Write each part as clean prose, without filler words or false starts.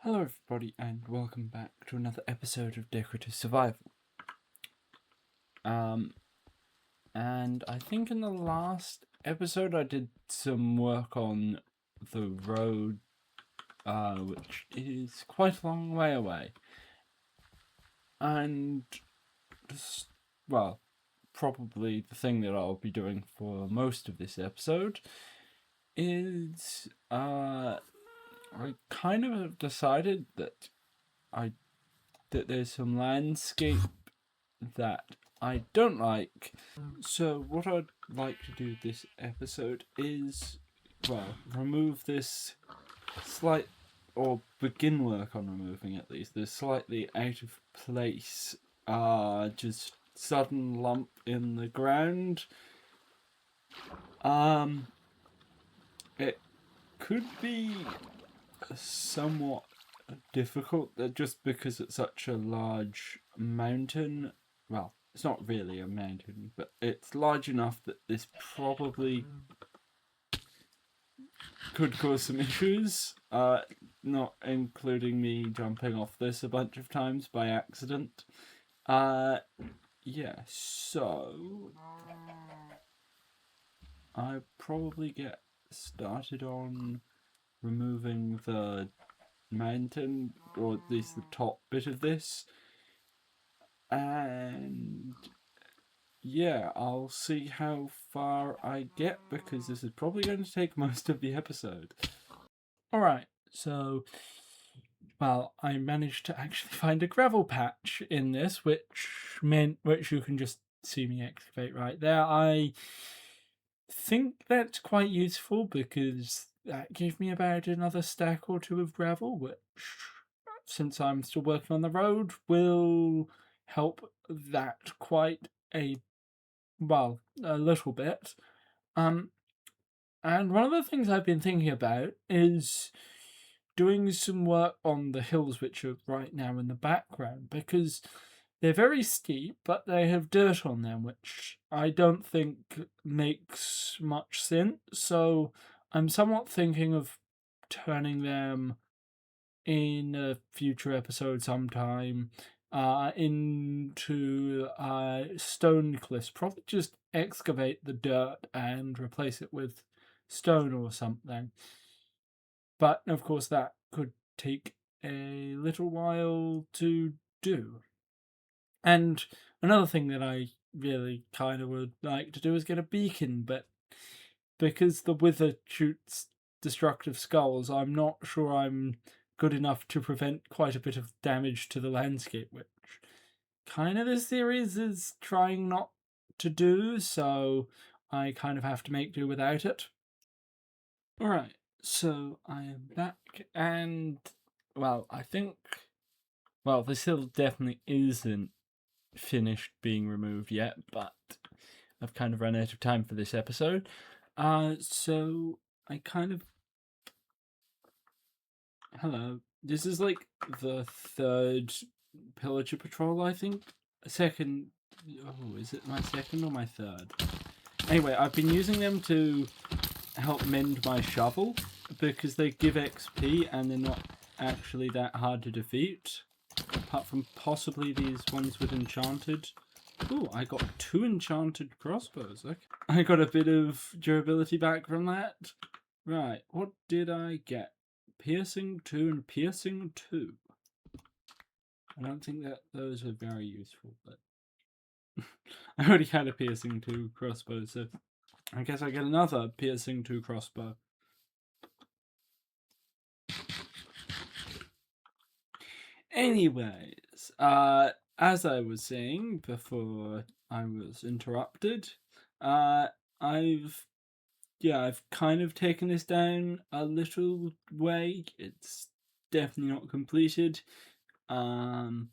Hello everybody and welcome back to another episode of Decorative Survival. And I think in the last episode I did some work on the road, which is quite a long way away. And just, well, probably the thing that I'll be doing for most of this episode is, I kind of have decided that there's some landscape that I don't like. So what I'd like to do this episode is, remove this or begin work on removing at least this slightly out of place, just sudden lump in the ground. It could be somewhat difficult just because it's such a large mountain. Well, it's not really a mountain, but it's large enough that this probably could cause some issues, not including me jumping off this a bunch of times by accident. Yeah, so I probably get started on removing the mountain, or at least the top bit of this, and yeah, I'll see how far I get because this is probably going to take most of the episode. Alright, so I managed to actually find a gravel patch in this, which you can just see me excavate right there. I think that's quite useful because that gave me about another stack or two of gravel, which, since I'm still working on the road, will help that quite a little bit. And one of the things I've been thinking about is doing some work on the hills which are right now in the background, because they're very steep, but they have dirt on them, which I don't think makes much sense. So I'm somewhat thinking of turning them in a future episode sometime into stone cliffs. Probably just excavate the dirt and replace it with stone or something. But of course that could take a little while to do. And another thing that I really kind of would like to do is get a beacon, but because the wither shoots destructive skulls, I'm not sure I'm good enough to prevent quite a bit of damage to the landscape, which kind of this series is trying not to do, so I kind of have to make do without it. Alright, so I am back, and, I think, this hill definitely isn't finished being removed yet, but I've kind of run out of time for this episode. So I kind of... Hello. This is like the third pillager patrol, I think. Second... Oh, is it my second or my third? Anyway, I've been using them to help mend my shovel because they give XP and they're not actually that hard to defeat, apart from possibly these ones with enchanted. Ooh, I got 2 enchanted crossbows. Okay. I got a bit of durability back from that. Right, what did I get? Piercing 2 and piercing 2. I don't think that those are very useful, but I already had a piercing 2 crossbow, so I guess I get another piercing 2 crossbow. Anyways, as I was saying before I was interrupted, I've kind of taken this down a little way. It's definitely not completed. And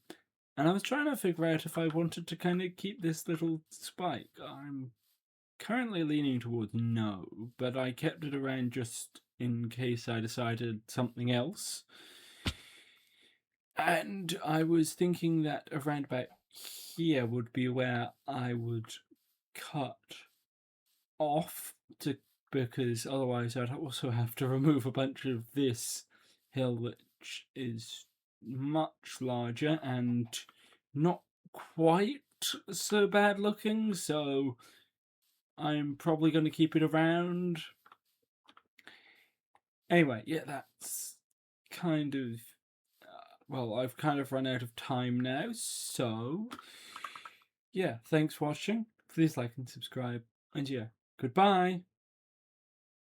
I was trying to figure out if I wanted to kind of keep this little spike. I'm currently leaning towards no, but I kept it around just in case I decided something else. And I was thinking that around about here would be where I would cut off because otherwise I'd also have to remove a bunch of this hill, which which is much larger and not quite so bad looking, so I'm probably going to keep it around. Anyway, yeah, that's kind of... well, I've kind of run out of time now, so yeah, thanks for watching. Please like and subscribe, and yeah, goodbye.